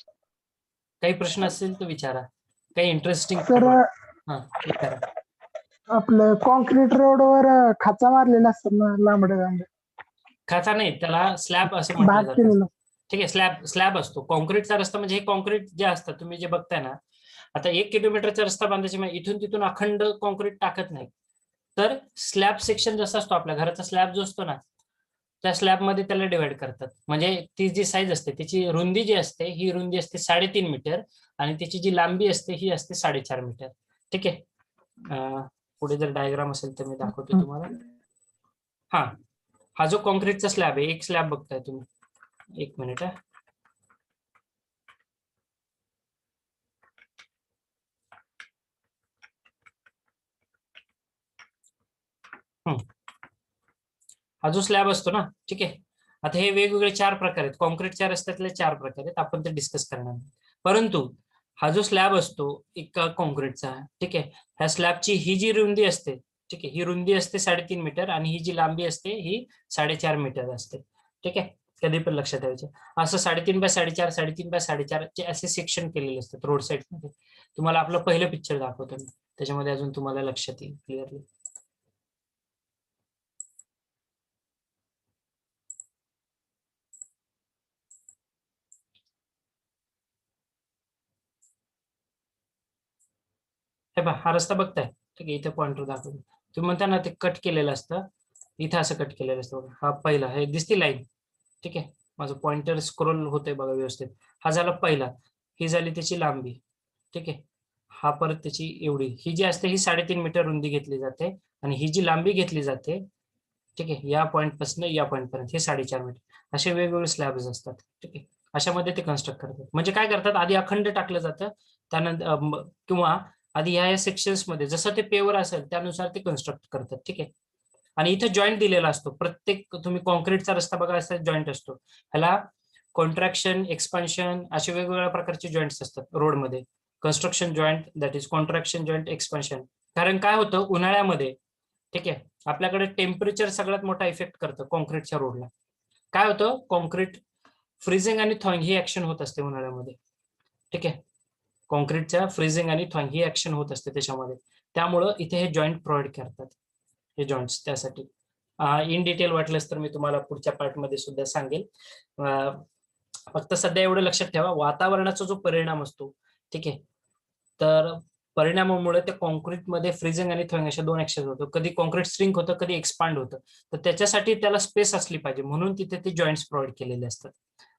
काही प्रश्न असेल तर विचारा. काही इंटरेस्टिंग सर. हा विचारा. आपलं कॉन्क्रीट रोडवर खाचा मारलेला असतात ना लांबडे लांबडे. खाचा नाही, त्याला स्लॅब असं म्हटलं भाग जातं. केलेला. ठीक आहे. स्लॅब असतो. कॉन्क्रीटचा रस्ता म्हणजे हे कॉन्क्रीट जे असतं तुम्ही जे बघताय ना, आता 1 किलोमीटरचा रस्ता बांधायचे म्हणजे इथून तिथून अखंड कॉन्क्रीट टाकत नाही. तर स्लॅब सेक्शन जसा असतो आपल्या घराचा स्लॅब जो असतो ना, त्या स्लॅबमध्ये त्याला डिवाइड करतात. म्हणजे ती जी साईज असते त्याची रुंदी जी असते ही रुंदी असते 3.5 मीटर आणि त्याची जी लांबी असते ही असते 4.5 मीटर. ठीक आहे. पुढे जर डायग्राम असेल तर मी दाखवतो तुम्हाला. हा जो कॉन्क्रीटचा स्लॅब आहे, एक स्लॅब बघताय तुम्ही, 1 मिनिट. हा जो स्लॅब असतो ना, ठीक आहे. आता हे वेगवेगळे 4 प्रकार आहेत. कॉन्क्रीटच्या रस्त्यातले 4 प्रकार आहेत. आपण ते डिस्कस करणार. परंतु हा जो स्लॅब असतो एका कॉन्क्रीटचा, ठीक आहे, ह्या स्लॅबची ही जी रुंदी असते, ठीक आहे, ही रुंदी असते 3.5 मीटर आणि ही जी लांबी असते ही 4.5 मीटर असते. ठीक आहे. कधी पण लक्षात ठेवायचे. असं 3.5 बाय 4.5, 3.5 बाय 4.5 चे असे सेक्शन केलेले असतात रोड साईड मध्ये. तुम्हाला आपलं पहिलं पिक्चर दाखवतो मी, त्याच्यामध्ये अजून तुम्हाला लक्षात येईल क्लिअरली. हे पहा, हा रस्ता बघताय. ठीक आहे. इथे पॉइंटर दाखवतो. तुम्ही म्हणता ना ते कट केलेलं असतं, इथं असं कट केलेलं असतं. हा पहिला, हे दिसती लाईन. ठीक आहे. माझं पॉइंटर स्क्रोल होतंय बघा व्यवस्थित. हा झाला पहिला, ही झाली त्याची लांबी. ठीक आहे. हा परत त्याची एवढी, ही जी असते ही 3.5 मीटर रुंदी घेतली जाते आणि ही जी लांबी घेतली जाते, ठीक आहे, या पॉइंट पासून या पॉइंट पर्यंत हे 4.5 मीटर. असे वेगवेगळे स्लॅब्स असतात. ठीक आहे. अशामध्ये ते कन्स्ट्रक्ट करतात. म्हणजे काय करतात, आधी अखंड टाकलं जातं, त्यानंतर किंवा आधी ह्या सेक्शन्स मध्ये जसं ते पेवर असेल त्यानुसार ते कन्स्ट्रक्ट करतात. ठीक आहे. आणि इथे जॉईंट दिलेला असतो. प्रत्येक तुम्ही कॉन्क्रीटचा रस्ता बघा असा जॉईंट असतो. ह्याला कॉन्ट्रॅक्शन, एक्सपान्शन असे वेगवेगळ्या प्रकारचे जॉईंट्स असतात रोडमध्ये. Construction joint, that is contraction joint, expansion. कारण काय होतं उन्हाळ्यामध्ये, ठीक आहे, आपल्याकडे टेम्परेचर सगळ्यात मोठा इफेक्ट करतं कॉन्क्रीटच्या रोडला. काय होतं, कॉन्क्रीट फ्रीजिंग आणि थॉइंग ही ऍक्शन होत असते उन्हाळ्यामध्ये. ठीक आहे. कॉन्क्रीटच्या फ्रीजिंग आणि थॉइंग ही ऍक्शन होत असते त्याच्यामध्ये. त्यामुळं इथे हे जॉईंट प्रोव्हाइड करतात, हे जॉईंट्स त्यासाठी. इन डिटेल वाटलंच तर मी तुम्हाला पुढच्या पार्टमध्ये सुद्धा सांगेल. फक्त सध्या एवढं लक्षात ठेवा, वातावरणाचा जो परिणाम असतो, ठीक आहे, तर परिणामामुळे त्या कॉन्क्रीटमध्ये फ्रीजिंग आणि थॉइंग अशा 2 ऍक्शन होतं. कधी कॉन्क्रीट श्रिंक होतं, कधी एक्सपांड होतं. तर त्याच्यासाठी त्याला स्पेस असली पाहिजे म्हणून तिथे ते जॉईंट्स प्रोव्हाइड केलेले असतात.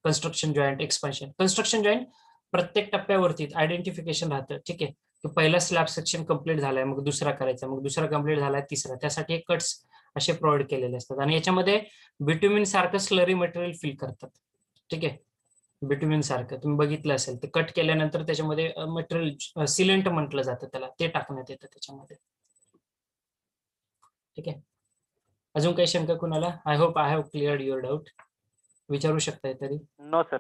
Construction joint, expansion. Construction joint प्रत्येक टप्प्यावरती आयडेंटिफिकेशन राहतं. ठीक आहे. तो पहिला स्लॅब सेक्शन कंप्लीट झालाय, मग दुसरा करायचा, मग दुसरा कंप्लीट झालाय, तिसरा. त्यासाठी हे कट्स असे प्रोव्हाइड केलेले असतात आणि याच्यामध्ये बिट्युमिन सारखं स्लरी मटेरियल फिल करतात. ठीक आहे. बिट्युमिन सारखं तुम्ही बघितलं असेल, ते कट केल्यानंतर त्याच्यामध्ये मटेरियल सिलेंट म्हटलं जातं त्याला, ते टाकण्यात येतं त्याच्यामध्ये. ठीक आहे. अजून काही शंका कुणाला? I hope I have cleared your doubt. विचारू शकताय तरी. No sir.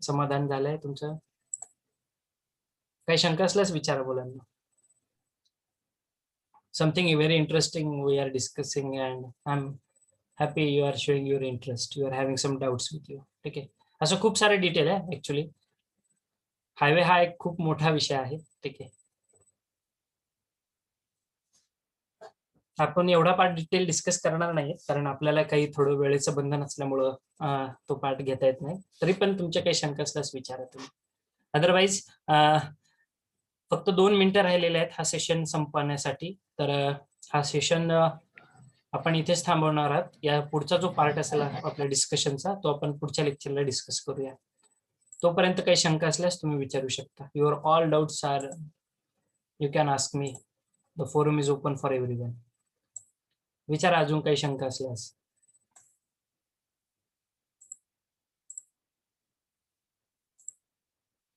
समाधान झालंय तुमचं? काही शंका असल्यास विचारा मुलांना. Something very interesting we are discussing and I'm happy you are showing your interest. You are having some doubts with you. ठीक आहे. असं खूप सारे डिटेल आहे ऍक्च्युली. हायवे हा एक खूप मोठा विषय आहे. ठीक आहे, आपण एवढा पार्ट डिटेल डिस्कस करणार नाही कारण आपल्याला काही थोडं वेळेचं बंधन असल्यामुळं तो पार्ट घेता येत नाही. तरी पण तुमच्या काही शंका असल्यास विचारा तुम्ही. अदरवाईज फक्त 2 मिनिटं राहिलेले आहेत हा सेशन संपवण्यासाठी. तर हा सेशन आपण इथेच थांबवणार आहात. या पुढचा जो पार्ट असेल आपल्या डिस्कशनचा तो आपण पुढच्या लेक्चरला डिस्कस करूया. तोपर्यंत काही शंका असल्यास तुम्ही विचारू शकता. Your all doubts are you can ask me. The forum is open for everyone. विचारा अजून काही शंका असल्यास.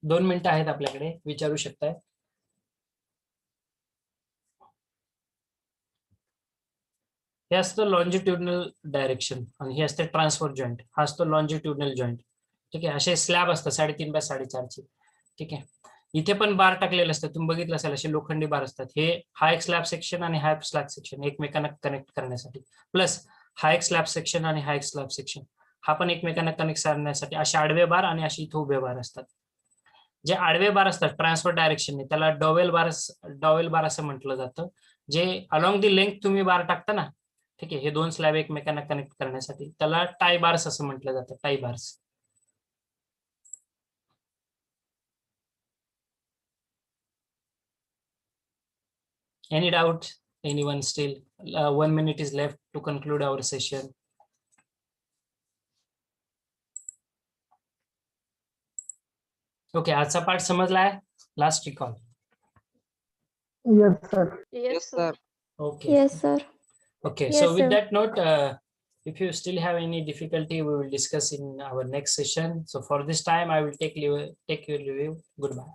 दोन मिनिटं आहेत आपल्याकडे, विचारू शकताय. हे असतं लॉन्जिट्युडनल डायरेक्शन आणि हे असते ट्रान्सफर जॉईंट. हा असतो लॉन्जिट्युडनल जॉईंट. ठीक आहे, असे स्लॅब असतात 3.5 बाय 4.5 चे. ठीक आहे, इथे पण बार टाकलेले असतात, तुम्ही बघितलं असेल असे लोखंडी बार असतात. हे हा एक स्लॅब सेक्शन आणि हा एक स्लॅब सेक्शन एकमेकांना कनेक्ट करण्यासाठी. प्लस हा एक स्लॅब सेक्शन आणि हा एक स्लॅब सेक्शन हा पण एकमेकांना कनेक्ट करण्यासाठी. असे आडवे बार आणि अशी इथे उभे बार असतात. जे आडवे बार असतात ट्रान्सफर डायरेक्शनने त्याला डॉवेल बार असं म्हटलं जातं. जे अलॉंग दी लेंथ तुम्ही बार टाकता ना, ठीक आहे, हे दोन स्लॅब एकमेकांना कनेक्ट करण्यासाठी त्याला टाय बार्स असं म्हटलं जातं. Tie bars. Any doubt? Anyone still? 1 minute is left to conclude our session. Okay, आजचा पाठ समजलाय? Last recall. Yes sir. Yes sir. Okay. Yes, sir. Okay. Yes, So with sir. that note, if you still have any difficulty, we will discuss in our next session. So for this time, I will take your leave. Goodbye.